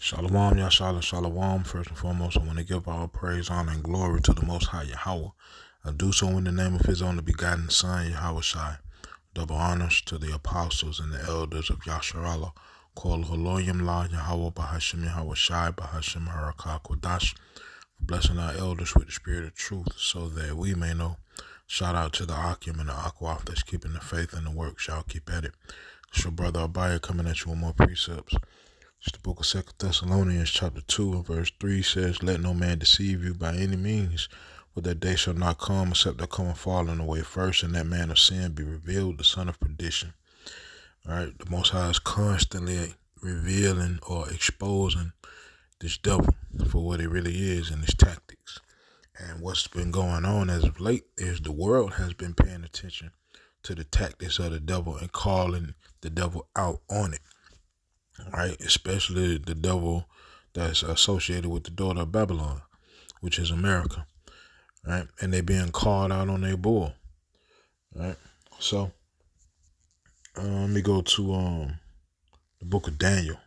Shalom, Yashala, Shalom. First and foremost, I want to give all praise, honor, and glory to the Most High Yahweh. I do so in the name of His only begotten Son, Yahweh Shai. Double honors to the apostles and the elders of Yasharallah. Kol Holoyim La Yahweh Bahashim Yahweh Shai Bahashim Harakah Kodash. Blessing our elders with the spirit of truth so that we may know. Shout out to the Akim and the Akwaf that's keeping the faith and the work. Y'all keep at it. It's your brother Abaya coming at you with more precepts. It's the book of 2 Thessalonians chapter 2 and verse 3 says, "Let no man deceive you by any means, for that day shall not come except there come a falling away first, and that man of sin be revealed, the son of perdition." All right, the Most High is constantly revealing or exposing this devil for what it really is and his tactics. And what's been going on as of late is the world has been paying attention to the tactics of the devil and calling the devil out on it. Right, especially the devil that's associated with the daughter of Babylon, which is America, right? And they being called out on their bull, right? So, let me go to the book of Daniel.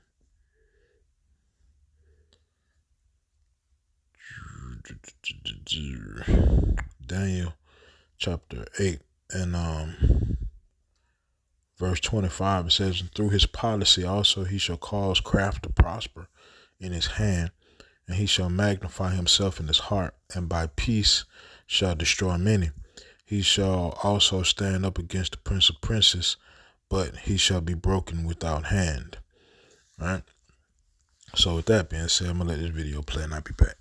Daniel chapter 8 and verse 25, it says, "And through his policy also he shall cause craft to prosper in his hand, and he shall magnify himself in his heart, and by peace shall destroy many. He shall also stand up against the prince of princes, but he shall be broken without hand." All right. So with that being said, I'm going to let this video play and I'll be back.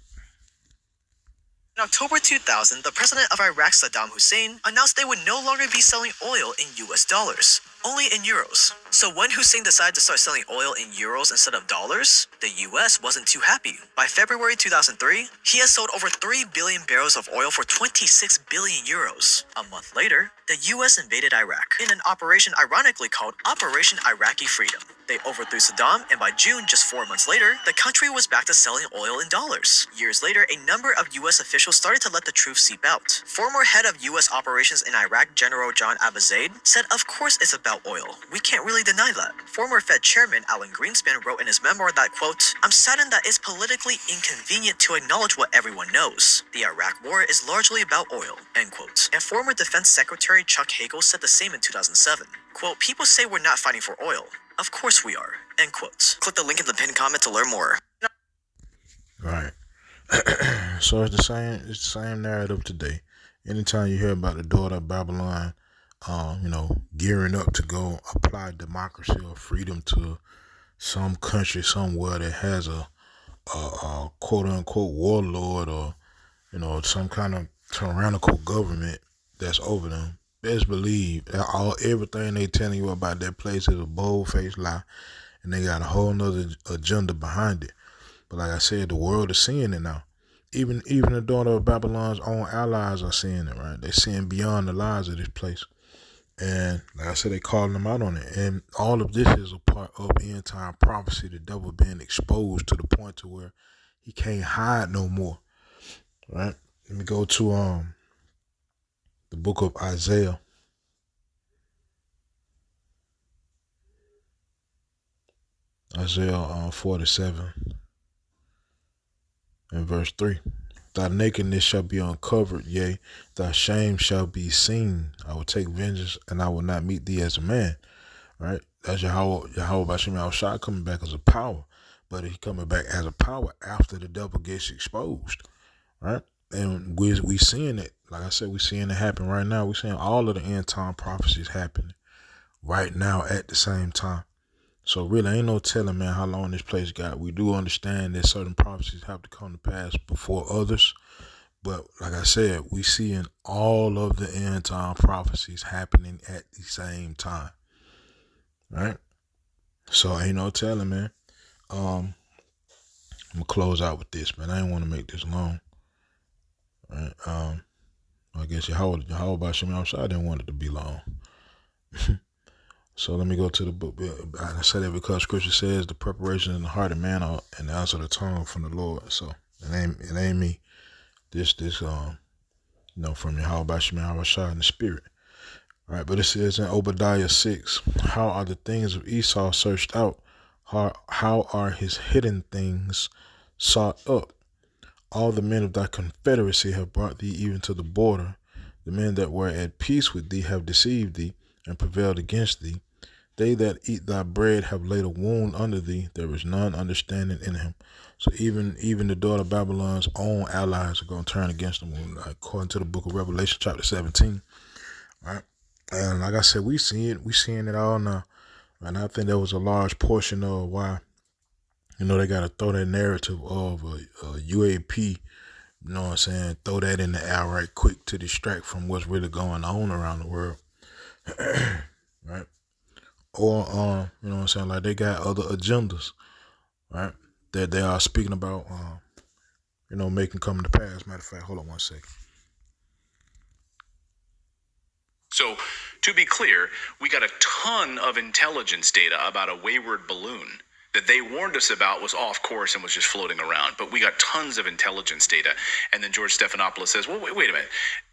In October 2000, the president of Iraq, Saddam Hussein, announced they would no longer be selling oil in US dollars, only in euros. So when Hussein decided to start selling oil in euros instead of dollars, the US wasn't too happy. By February 2003, he has sold over 3 billion barrels of oil for 26 billion euros. A month later, the US invaded Iraq in an operation ironically called Operation Iraqi Freedom. They overthrew Saddam, and by June, just 4 months later, the country was back to selling oil in dollars. Years later, a number of US officials started to let the truth seep out. Former head of US operations in Iraq, General John Abizaid, said, "Of course it's about oil. We can't really deny that." Former Fed Chairman Alan Greenspan wrote in his memoir that, quote, "I'm saddened that it's politically inconvenient to acknowledge what everyone knows. The Iraq War is largely about oil," end quote. And former Defense Secretary Chuck Hagel said the same in 2007. Quote, "People say we're not fighting for oil. Of course we are," end quote. Click the link in the pinned comment to learn more. Right. So it's the same narrative today. Anytime you hear about the daughter of Babylon, gearing up to go apply democracy or freedom to some country somewhere that has a quote unquote warlord or, some kind of tyrannical government that's over them, best believe everything they telling you about that place is a bold-faced lie, and they got a whole nother agenda behind it. But like I said, the world is seeing it now. Even the daughter of Babylon's own allies are seeing it, right? They're seeing beyond the lies of this place. And like I said, they calling them out on it. And all of this is a part of end time prophecy, the devil being exposed to the point to where he can't hide no more. Right? Let me go to the book of Isaiah. Isaiah 47 and verse 3. "Thy nakedness shall be uncovered, yea, thy shame shall be seen. I will take vengeance, and I will not meet thee as a man." Right? That's Yahweh Bashim Al-Shai coming back as a power. But he coming back as a power after the devil gets exposed. Right? And we seeing it. Like I said, we seeing it happen right now. We seeing all of the end time prophecies happening right now at the same time. So really ain't no telling, man, how long this place got. We do understand that certain prophecies have to come to pass before others. But like I said, we seeing all of the end time prophecies happening at the same time. Right? So ain't no telling, man. I'm gonna close out with this, man. I didn't want to make this long. Right? I guess Yahweh Bashim Al-Shai didn't want it to be long. So let me go to the book. I say that because Scripture says the preparation in the heart of man are and the answer of the tongue from the Lord. So it ain't me. This from Yahweh Bashim Al-Shai in the spirit. All right, but it says in Obadiah 6, "How are the things of Esau searched out? How are his hidden things sought up? All the men of thy confederacy have brought thee even to the border. The men that were at peace with thee have deceived thee and prevailed against thee. They that eat thy bread have laid a wound under thee. There is none understanding in him. So even the daughter of Babylon's own allies are going to turn against them, according to the book of Revelation, chapter 17. Right? And like I said, we seeing it all now. And I think that was a large portion of why, they got to throw that narrative of a UAP, you know what I'm saying, throw that in the air right quick to distract from what's really going on around the world. Right? Or, you know what I'm saying, like they got other agendas, right, that they are speaking about, making come to pass. Matter of fact, hold on one second. So, to be clear, we got a ton of intelligence data about a wayward balloon that they warned us about was off course and was just floating around. But we got tons of intelligence data. And then George Stephanopoulos says, well, wait a minute.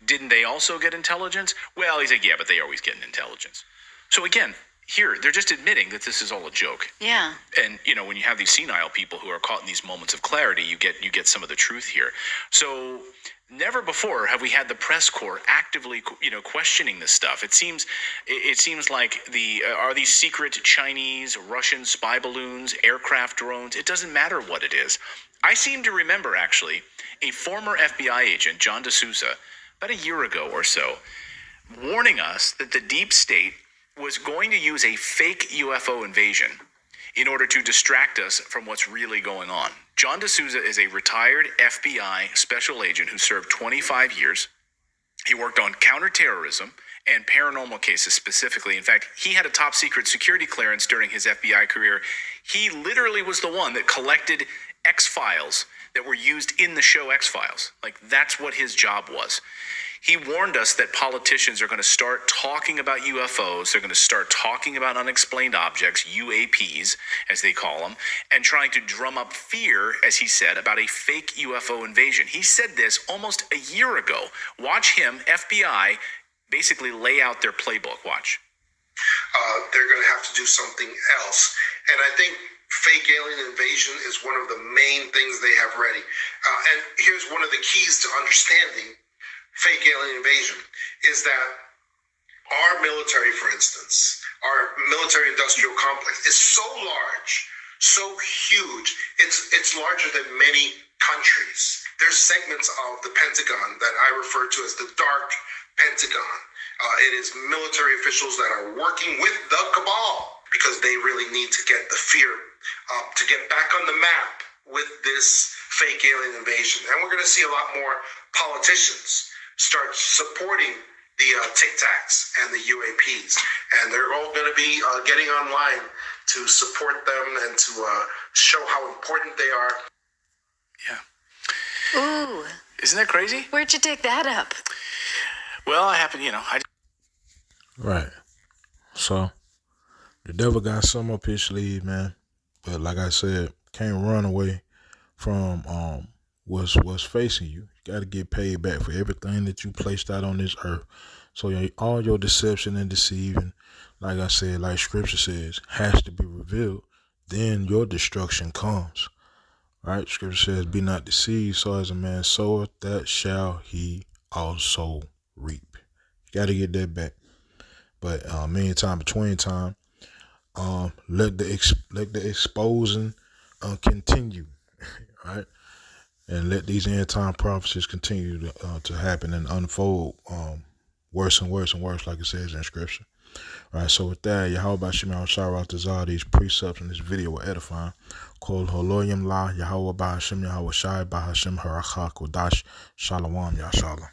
Didn't they also get intelligence? Well, he's like, yeah, but they always get intelligence. So again, here, they're just admitting that this is all a joke. Yeah. And, when you have these senile people who are caught in these moments of clarity, you get some of the truth here. So never before have we had the press corps actively, questioning this stuff. It seems like are these secret Chinese, Russian spy balloons, aircraft drones? It doesn't matter what it is. I seem to remember, actually, a former FBI agent, John D'Souza, about a year ago or so, warning us that the deep state was going to use a fake UFO invasion in order to distract us from what's really going on. John D'Souza is a retired FBI special agent who served 25 years. He worked on counterterrorism and paranormal cases specifically. In fact, he had a top secret security clearance during his FBI career. He literally was the one that collected X-Files that were used in the show X-Files. Like, that's what his job was. He warned us that politicians are going to start talking about UFOs. They're going to start talking about unexplained objects, UAPs, as they call them, and trying to drum up fear, as he said, about a fake UFO invasion. He said this almost a year ago. Watch him, FBI, basically lay out their playbook. Watch. They're going to have to do something else. And I think fake alien invasion is one of the main things they have ready. And here's one of the keys to understanding fake alien invasion is that our military, for instance, our military industrial complex is so large, so huge. It's larger than many countries. There's segments of the Pentagon that I refer to as the dark Pentagon. It is military officials that are working with the cabal because they really need to get the fear to get back on the map with this fake alien invasion. And we're going to see a lot more politicians start supporting the Tic Tacs and the UAPs. And they're all going to be getting online to support them and to show how important they are. Yeah. Ooh. Isn't that crazy? Where'd you dig that up? Well, I happen, Right. So, the devil got some up his sleeve, man. But like I said, can't run away from what's facing you. You got to get paid back for everything that you placed out on this earth. So all your deception and deceiving, like I said, like scripture says, has to be revealed. Then your destruction comes. Right? Scripture says, be not deceived, so as a man soweth, that shall he also reap. You got to get that back. But meantime, between time, let the exposing continue, right? And let these end time prophecies continue to happen and unfold worse and worse and worse, like it says in scripture. All right, so with that, Yahweh Shem Yahweh Tazah, these precepts in this video were edifying. Called Holoyim La Yahweh Bahashem Yahweh Shai Bahashem Haracha Kodash Shalom Yashalom.